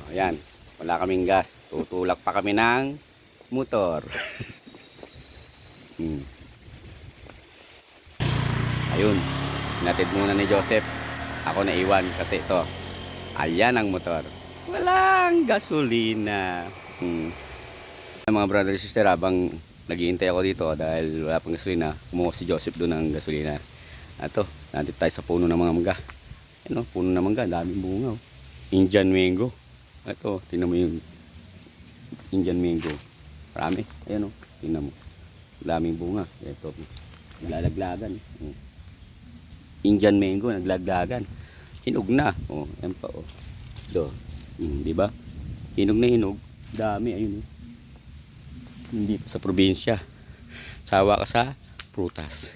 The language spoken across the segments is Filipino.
ayan. Wala kaming gas. Tutulak pa kami ng motor. Ayun. Hinatid muna ni Joseph. Ako na iwan kasi ito. Ayan ang motor. Walang gasolina. Mga brother and sister, habang naghihintay ako dito dahil wala pang gasolina, kumuha si Joseph doon ng gasolina. Ito, nandito tayo sa puno ng mga mangga. Ano, puno ng mangga, daming bunga. Oh. Indian mango. Ito, tingnan mo yung Indian mango. Marami. Ayan o, tingnan mo. Daming bunga. Ito, naglalaglagan. Indian mango, naglaglagan. Hinog na. Oh, ayan pa oh. Ito, di ba? Hinog na hinog. Dami, ayun. Hindi sa probinsya. Sawa ka sa prutas.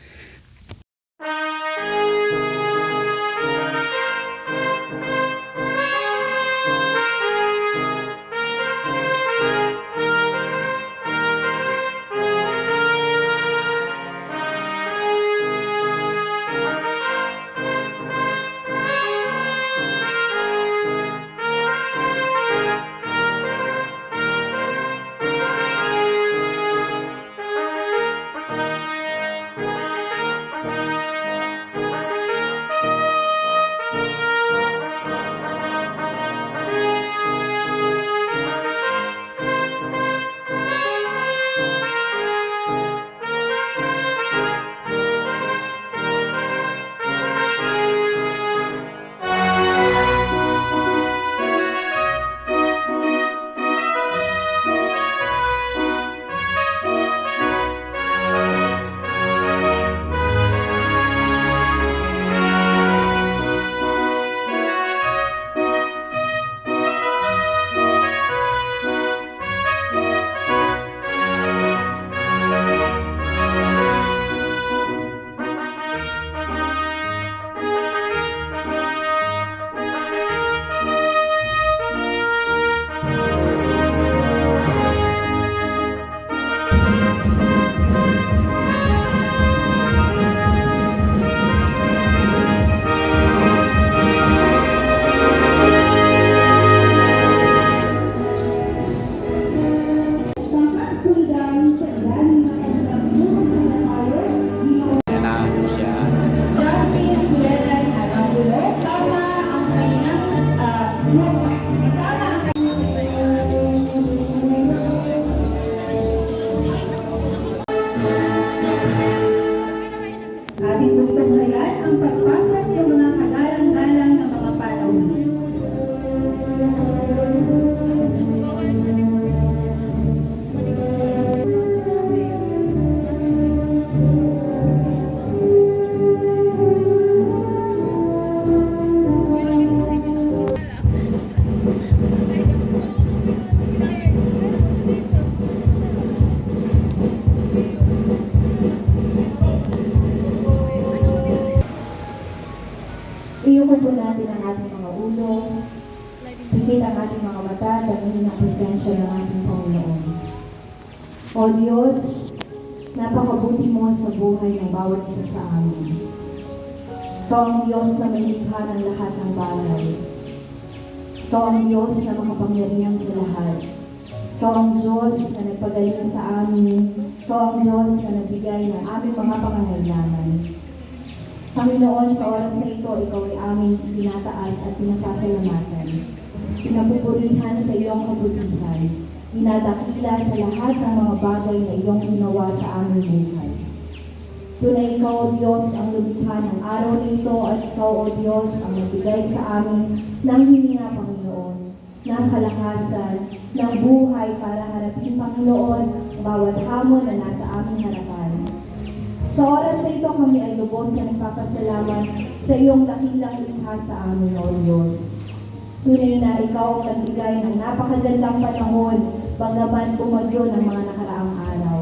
Iyuko po natin ang ating mga ulo, higit ang ating mga mata, dahil ang presensya ng ating Panginoon. O Diyos, napakabuti mo sa buhay ng bawat isa sa amin. Ikaw ang Diyos na may likha ng lahat ng bagay. Ikaw ang Diyos na makapangyarihan sa lahat. Ikaw ang Diyos na nagpagaling sa amin. Ikaw ang Diyos na nagbigay ng aming mga pangangailangan. Panginoon, sa oras na ito, ikaw ay aming tinataas at pinasasalamatan. Pinapupurihan sa iyong kabutihan. Dinadakila sa lahat ng mga bagay na iyong ginawa sa aming buhay. Tunay ikaw, O Diyos, ang lumikha ng araw nito at ikaw, O Diyos, ang nagbigay sa amin ng hininga, Panginoon, ng kalakasan, ng buhay para harapin, Panginoon, ang bawat hamon na nasa aming harapan. Sa oras na ito, kami ay lubos na nagpapasalamat sa iyong dakilang likha sa amin, O Diyos. Tunay na ikaw ang nagbigay ng napakagandang panahon, bagaman bumagyo ng mga nakaraang araw.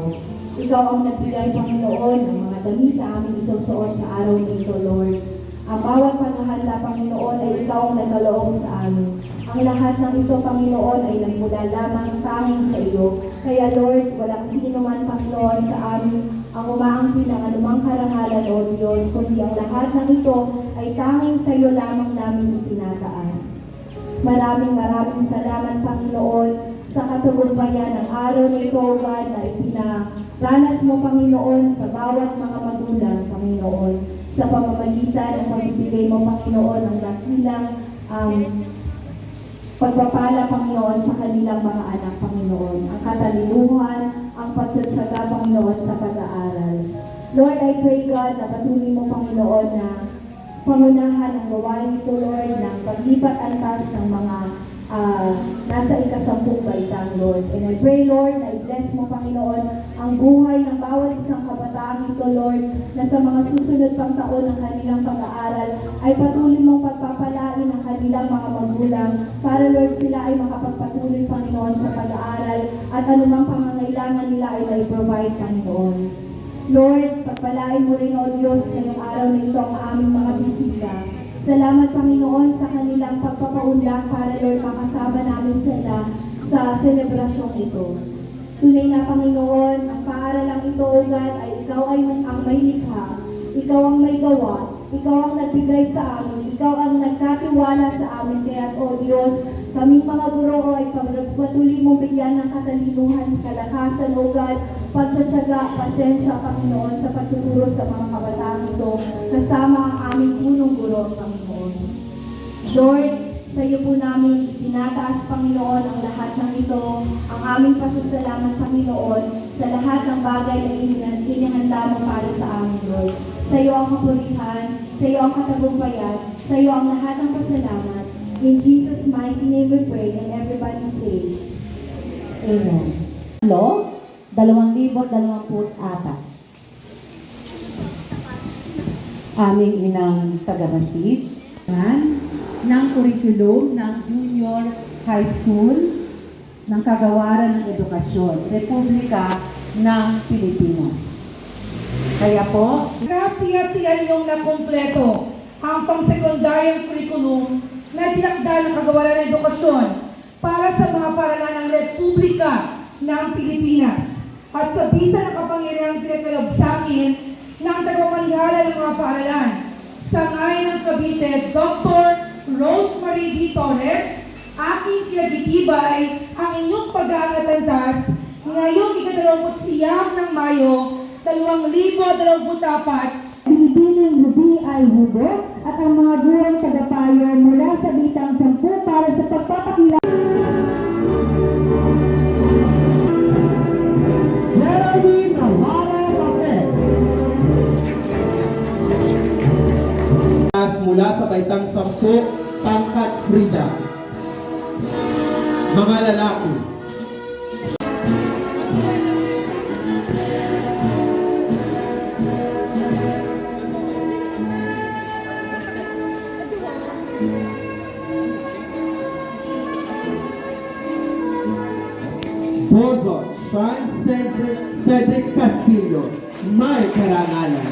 Ikaw ang nagbigay, Panginoon, ng mga damit na aming isusuot sa araw nito, Lord. Ang bawat paghahanda, Panginoon, ay ikaw ang nagkaloob sa amin. Ang lahat ng ito, Panginoon, ay nagmula lamang tanging sa iyo. Kaya, Lord, walang sino man, Panginoon, sa amin ang umaangkin ng anumang karangalan, O Diyos, kundi ang lahat ng ito ay tanging sa iyo lamang namin itinataas. Maraming salamat, Panginoon, sa katagumpayan ng araw na ito, O God, na ipinaranas mo, Panginoon, sa bawat mga magulang, Panginoon, sa pamamagitan ng pagbibigay mo, Panginoon, ng dakilang pagpapala, Panginoon, sa kanilang mga anak, Panginoon, ang katalinuhan, ang pagtsatsaga, Panginoon, sa pag-aaral. Lord, I pray, God, na patuloy mo, Panginoon, na pangunahan ang gawain ito, Lord, ng paglipat antas ng mga nasa ikasampung baitang, Lord. And I pray, Lord, na i-bless mo, Panginoon, ang buhay ng bawat isang kabataan ito, Lord, na sa mga susunod pang taon ng kanilang pag-aaral ay patuloy mong pagpapalain ang kanilang mga magulang para, Lord, sila ay makapagpatuloy, Panginoon, sa pag-aaral at anumang pangangailangan nila ay mai-provide, Panginoon. Lord, pagpalain mo rin, O Diyos, ngayong araw na ito ang aming mga bisita. Salamat, Panginoon, sa kanilang pagpapaunlak para, Lord, makasama namin sila sa selebrasyong ito. Tunay na, Panginoon, ang paaralang ito, O God, ay Ikaw ay ang may likha, Ikaw ang may gawa, Ikaw ang nagbigay sa amin, Ikaw ang nagkatiwala sa amin. Kaya, O Diyos, kaming mga guro ay patuloy mong bigyan ng katalinuhan, kalakasan, O God, pagtsatsaga, pasensya, Panginoon, sa pagtuturo sa mga kabataan ito, kasama ang aming punong guro, Panginoon. Lord, sa iyo po namin tinataas, Panginoon, ang lahat ng ito, ang aming pasasalamat, Panginoon, sa lahat ng bagay na inihanda mo para sa amin, Lord. Sa iyo ang kapurihan, sa iyo ang katagumpayan, sa iyo ang lahat ng pasalamat. In Jesus' mighty name we pray, and everybody say, Amen. Law, 2024. Aming inang tagabatis ng kurikulum ng Junior High School ng Kagawaran ng Edukasyon, Republika ng Pilipinas. Kaya po, Siya yung nakumpleto ang pang-sekundaryang kurikulum na tinakda ng Kagawaran ng Edukasyon para sa mga paaralan ng Republika ng Pilipinas at sa bisa ng kapangyarihang pinagkaloob sa akin ng tagapanghala ng mga paaralan. Sa ngayon ng Cavite, Dr. Rosemary D. Torres, aking pinagtitibay ang inyong pag-aangatantas ngayong ika-29 ng Mayo, 2024. Pinipiling Ruby ay Hugo at ang mga gurong tagapayo mula sa bitang 10 para sa pagpapakilala. Geraldine Navarro Papel. Mula sa baitang 10, pangkat Frida. Mga lalaki. Bozo Sean Cedric Castillo, may karangalan.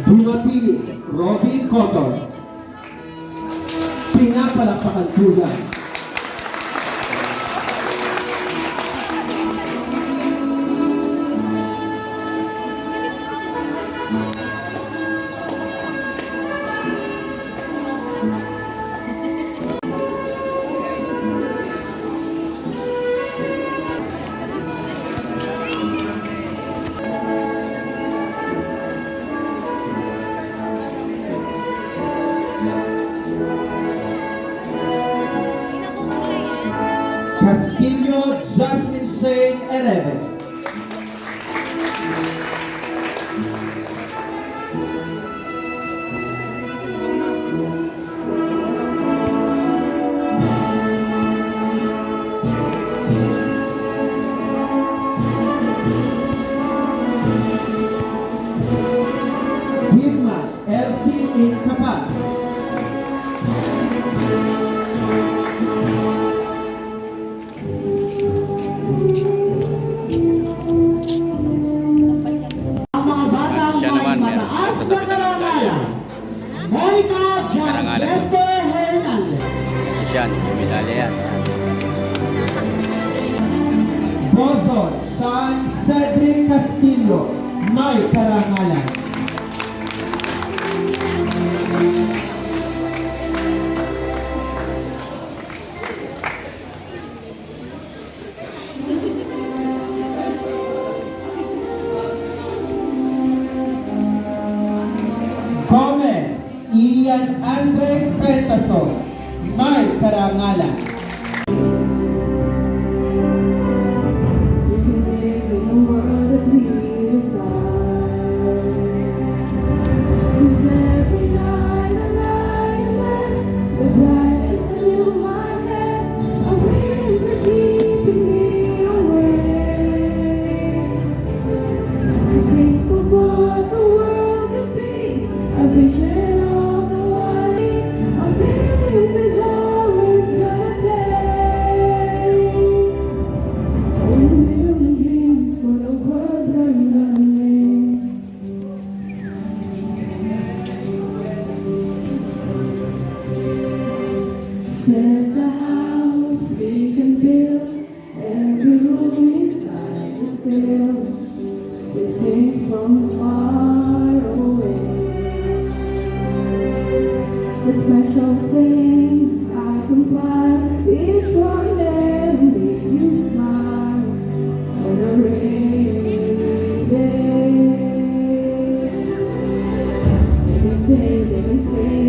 Dumapili, Robby Cotton. Pinapalakpakan tugan. Castillo Jasmine Shane Erebe. Irma Elsie Incapaz. Siya naman, meron siya sasabitan ng medalya. Yan, may medalya yan. Yan. Bozon Sean Cedric Castillo, may karangalan. Gomez Ian Andre Petaso, may karangalan. There's a house we can build, every room inside is filled with things from far away. The special things I compile, each one them make you smile on a rainy day. They say